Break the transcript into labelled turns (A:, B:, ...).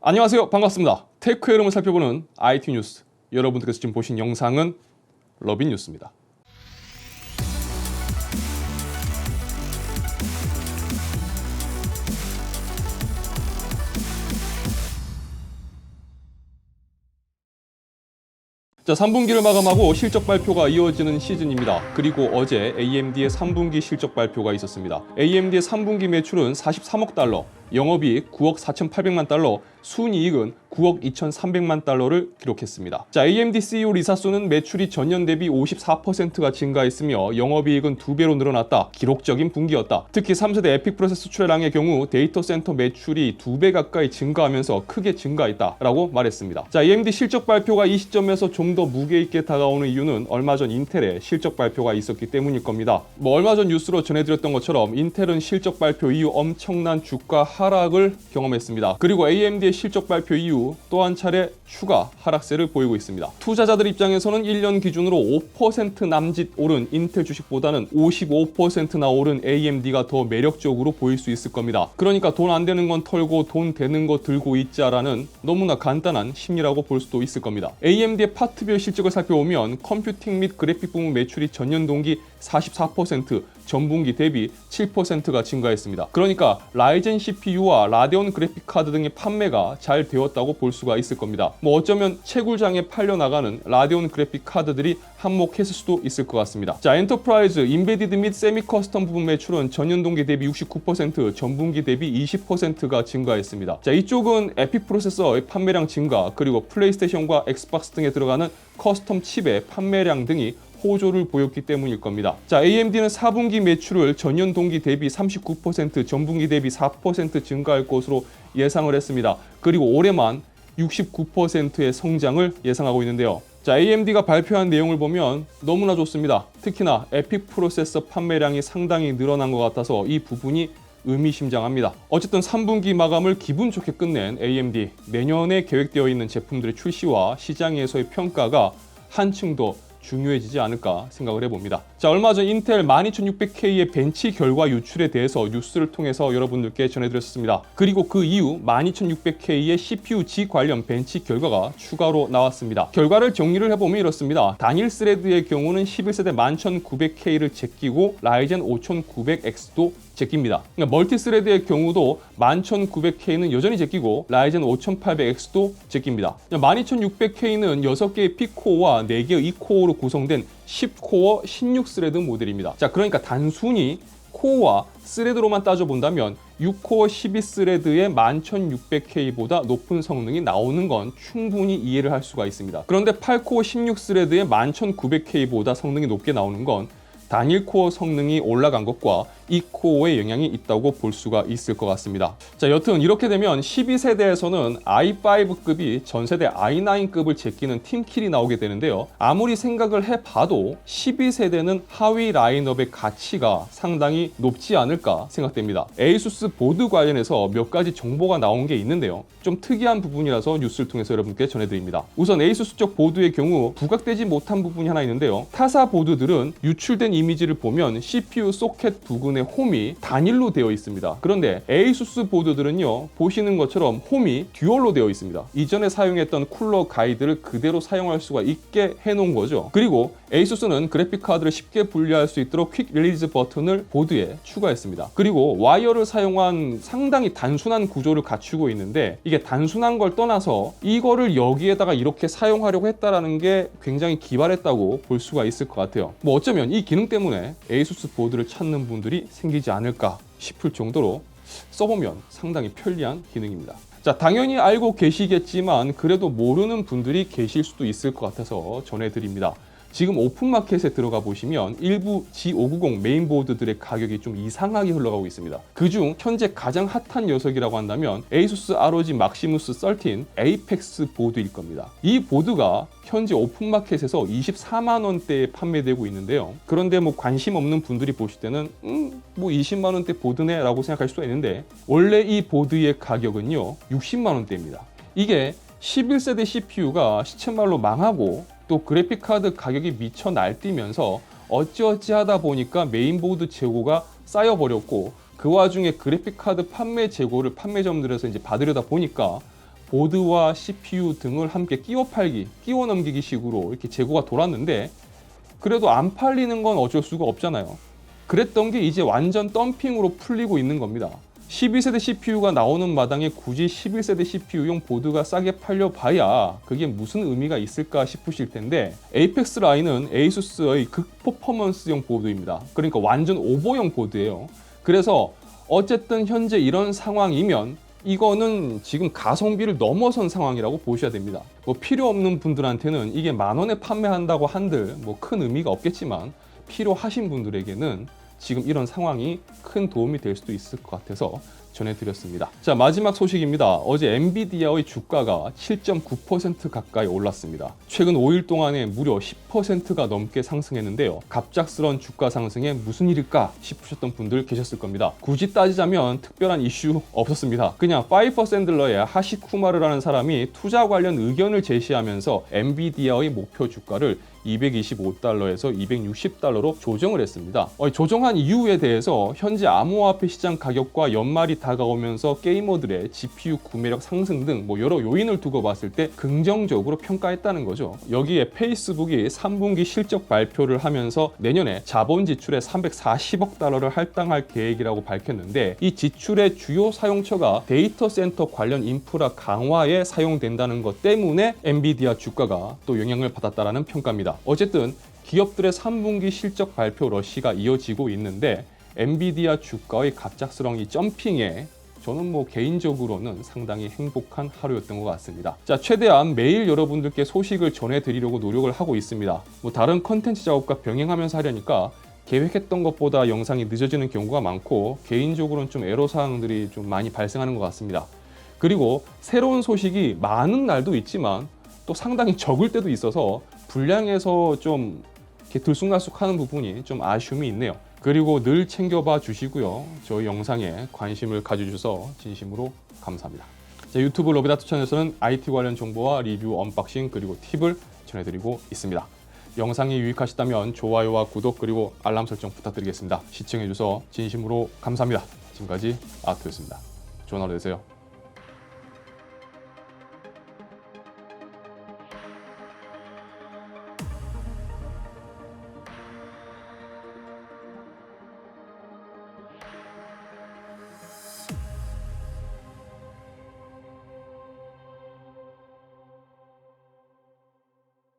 A: 안녕하세요. 반갑습니다. 테크의 흐름을 살펴보는 IT 뉴스. 여러분들께서 지금 보신 영상은 러빈 뉴스입니다. 자, 3분기를 마감하고 실적 발표가 이어지는 시즌입니다. 그리고 어제 AMD의 3분기 실적 발표가 있었습니다. AMD의 3분기 매출은 43억 달러, 영업이익 9억 4,800만 달러, 순이익은 9억 2,300만 달러를 기록했습니다. 자, AMD CEO 리사소는 매출이 전년 대비 54%가 증가했으며 영업이익은 2배로 늘어났다. 기록적인 분기였다. 특히 3세대 에픽 프로세서 출하량의 경우 데이터 센터 매출이 2배 가까이 증가하면서 크게 증가했다라고 말했습니다. 자, AMD 실적 발표가 이 시점에서 좀 더 무게 있게 다가오는 이유는 얼마 전 인텔의 실적 발표가 있었기 때문일 겁니다. 얼마 전 뉴스로 전해드렸던 것처럼 인텔은 실적 발표 이후 엄청난 주가 하락을 경험했습니다. 그리고 AMD의 실적 발표 이후 또 한 차례 추가 하락세를 보이고 있습니다. 투자자들 입장에서는 1년 기준으로 5% 남짓 오른 인텔 주식보다는 55%나 오른 AMD가 더 매력적으로 보일 수 있을 겁니다. 그러니까 돈 안 되는 건 털고 돈 되는 거 들고 있자라는 너무나 간단한 심리라고 볼 수도 있을 겁니다. AMD의 파트별 실적을 살펴보면 컴퓨팅 및 그래픽 부문 매출이 전년 동기 44%, 전분기 대비 7%가 증가했습니다. 그러니까 라이젠 CPU와 라데온 그래픽 카드 등의 판매가 잘 되었다고 볼 수가 있을 겁니다. 어쩌면 채굴장에 팔려나가는 라데온 그래픽 카드들이 한몫했을 수도 있을 것 같습니다. 자, 엔터프라이즈, 인베디드 및 세미 커스텀 부분 매출은 전년 동기 대비 69%, 전분기 대비 20%가 증가했습니다. 자, 이쪽은 에픽 프로세서의 판매량 증가, 그리고 플레이스테이션과 엑스박스 등에 들어가는 커스텀 칩의 판매량 등이 호조를 보였기 때문일 겁니다. 자, AMD는 4분기 매출을 전년 동기 대비 39%, 전분기 대비 4% 증가할 것으로 예상을 했습니다. 그리고 올해만 69%의 성장을 예상하고 있는데요. 자, AMD가 발표한 내용을 보면 너무나 좋습니다. 특히나 에픽 프로세서 판매량이 상당히 늘어난 것 같아서 이 부분이 의미심장합니다. 어쨌든 3분기 마감을 기분 좋게 끝낸 AMD, 내년에 계획되어 있는 제품들의 출시와 시장에서의 평가가 한층 더 중요해지지 않을까 생각을 해봅니다. 자, 얼마 전 인텔 12600K의 벤치 결과 유출에 대해서 뉴스를 통해서 여러분들께 전해드렸습니다. 그리고 그 이후 12600K의 CPU-G 관련 벤치 결과가 추가로 나왔습니다. 결과를 정리를 해보면 이렇습니다. 단일 스레드의 경우는 11세대 11900K를 제끼고 라이젠 5900X도 제낍니다. 그러니까 멀티 스레드의 경우도 11900K는 여전히 제끼고 라이젠 5800X도 제낍니다. 12600K는 6개의 P코어와 4개의 E코어로 구성된 10코어 16스레드 모델입니다. 자, 그러니까 단순히 코어와 스레드로만 따져본다면 6코어 12스레드의 11600K보다 높은 성능이 나오는 건 충분히 이해를 할 수가 있습니다. 그런데 8코어 16스레드의 11900K보다 성능이 높게 나오는 건 단일 코어 성능이 올라간 것과 이 코어에 영향이 있다고 볼 수가 있을 것 같습니다. 자, 여튼 이렇게 되면 12세대에서는 i5급이 전세대 i9급을 제끼는 팀킬이 나오게 되는데요. 아무리 생각을 해봐도 12세대는 하위 라인업의 가치가 상당히 높지 않을까 생각됩니다. ASUS 보드 관련해서 몇 가지 정보가 나온 게 있는데요. 좀 특이한 부분이라서 뉴스를 통해서 여러분께 전해드립니다. 우선 ASUS 쪽 보드의 경우 부각되지 못한 부분이 하나 있는데요. 타사 보드들은 유출된 이미지를 보면 CPU 소켓 부근의 홈이 단일로 되어 있습니다. 그런데 ASUS 보드들은요, 보시는 것처럼 홈이 듀얼로 되어 있습니다. 이전에 사용했던 쿨러 가이드를 그대로 사용할 수가 있게 해놓은 거죠. 그리고 ASUS는 그래픽 카드를 쉽게 분리할 수 있도록 퀵 릴리즈 버튼을 보드에 추가했습니다. 그리고 와이어를 사용한 상당히 단순한 구조를 갖추고 있는데, 이게 단순한 걸 떠나서 이거를 여기에다가 이렇게 사용하려고 했다라는 게 굉장히 기발했다고 볼 수가 있을 것 같아요. 어쩌면 이 기능 때문에 ASUS 보드를 찾는 분들이 생기지 않을까 싶을 정도로 써보면 상당히 편리한 기능입니다. 자, 당연히 알고 계시겠지만 그래도 모르는 분들이 계실 수도 있을 것 같아서 전해드립니다. 지금 오픈마켓에 들어가 보시면 일부 G590 메인보드들의 가격이 좀 이상하게 흘러가고 있습니다. 그중 현재 가장 핫한 녀석이라고 한다면 ASUS ROG Maximus 13 Apex 보드일 겁니다. 이 보드가 현재 오픈마켓에서 24만 원대에 판매되고 있는데요. 그런데 관심 없는 분들이 보실 때는 20만 원대 보드네 라고 생각할 수가 있는데, 원래 이 보드의 가격은요 60만 원대입니다. 이게 11세대 CPU가 시쳇말로 망하고 또 그래픽카드 가격이 미쳐 날뛰면서 어찌어찌 하다 보니까 메인보드 재고가 쌓여버렸고, 그 와중에 그래픽카드 판매 재고를 판매점들에서 이제 받으려다 보니까 보드와 CPU 등을 함께 끼워 팔기, 끼워 넘기기 식으로 이렇게 재고가 돌았는데 그래도 안 팔리는 건 어쩔 수가 없잖아요. 그랬던 게 이제 완전 덤핑으로 풀리고 있는 겁니다. 12세대 CPU가 나오는 마당에 굳이 11세대 CPU용 보드가 싸게 팔려봐야 그게 무슨 의미가 있을까 싶으실 텐데 에이펙스 라인은 에이수스의 극퍼포먼스용 보드입니다. 그러니까 완전 오버용 보드예요. 그래서 어쨌든 현재 이런 상황이면 이거는 지금 가성비를 넘어선 상황이라고 보셔야 됩니다. 뭐 필요 없는 분들한테는 이게 10,000원에 판매한다고 한들 뭐 큰 의미가 없겠지만 필요하신 분들에게는 지금 이런 상황이 큰 도움이 될 수도 있을 것 같아서 전해드렸습니다. 자, 마지막 소식입니다. 어제 엔비디아의 주가가 7.9% 가까이 올랐습니다. 최근 5일 동안에 무려 10%가 넘게 상승했는데요. 갑작스러운 주가 상승에 무슨 일일까 싶으셨던 분들 계셨을 겁니다. 굳이 따지자면 특별한 이슈 없었습니다. 그냥 파이퍼 샌들러의 하시쿠마르라는 사람이 투자 관련 의견을 제시하면서 엔비디아의 목표 주가를 225달러에서 260달러로 조정을 했습니다. 조정한 이유에 대해서 현재 암호화폐 시장 가격과 연말이 다가오면서 게이머들의 GPU 구매력 상승 등 여러 요인을 두고 봤을 때 긍정적으로 평가했다는 거죠. 여기에 페이스북이 3분기 실적 발표를 하면서 내년에 자본 지출에 340억 달러를 할당할 계획이라고 밝혔는데 이 지출의 주요 사용처가 데이터 센터 관련 인프라 강화에 사용된다는 것 때문에 엔비디아 주가가 또 영향을 받았다는 평가입니다. 어쨌든 기업들의 3분기 실적 발표 러시가 이어지고 있는데 엔비디아 주가의 갑작스러운 이 점핑에 저는 개인적으로는 상당히 행복한 하루였던 것 같습니다. 자, 최대한 매일 여러분들께 소식을 전해드리려고 노력을 하고 있습니다. 다른 컨텐츠 작업과 병행하면서 하려니까 계획했던 것보다 영상이 늦어지는 경우가 많고 개인적으로는 좀 애로사항들이 좀 많이 발생하는 것 같습니다. 그리고 새로운 소식이 많은 날도 있지만 또 상당히 적을 때도 있어서 분량에서 좀 이렇게 들쑥날쑥하는 부분이 좀 아쉬움이 있네요. 그리고 늘 챙겨봐 주시고요. 저희 영상에 관심을 가져주셔서 진심으로 감사합니다. 제 유튜브 로비다트 채널에서는 IT 관련 정보와 리뷰, 언박싱 그리고 팁을 전해드리고 있습니다. 영상이 유익하셨다면 좋아요와 구독 그리고 알람 설정 부탁드리겠습니다. 시청해주셔서 진심으로 감사합니다. 지금까지 아트였습니다. 좋은 하루 되세요.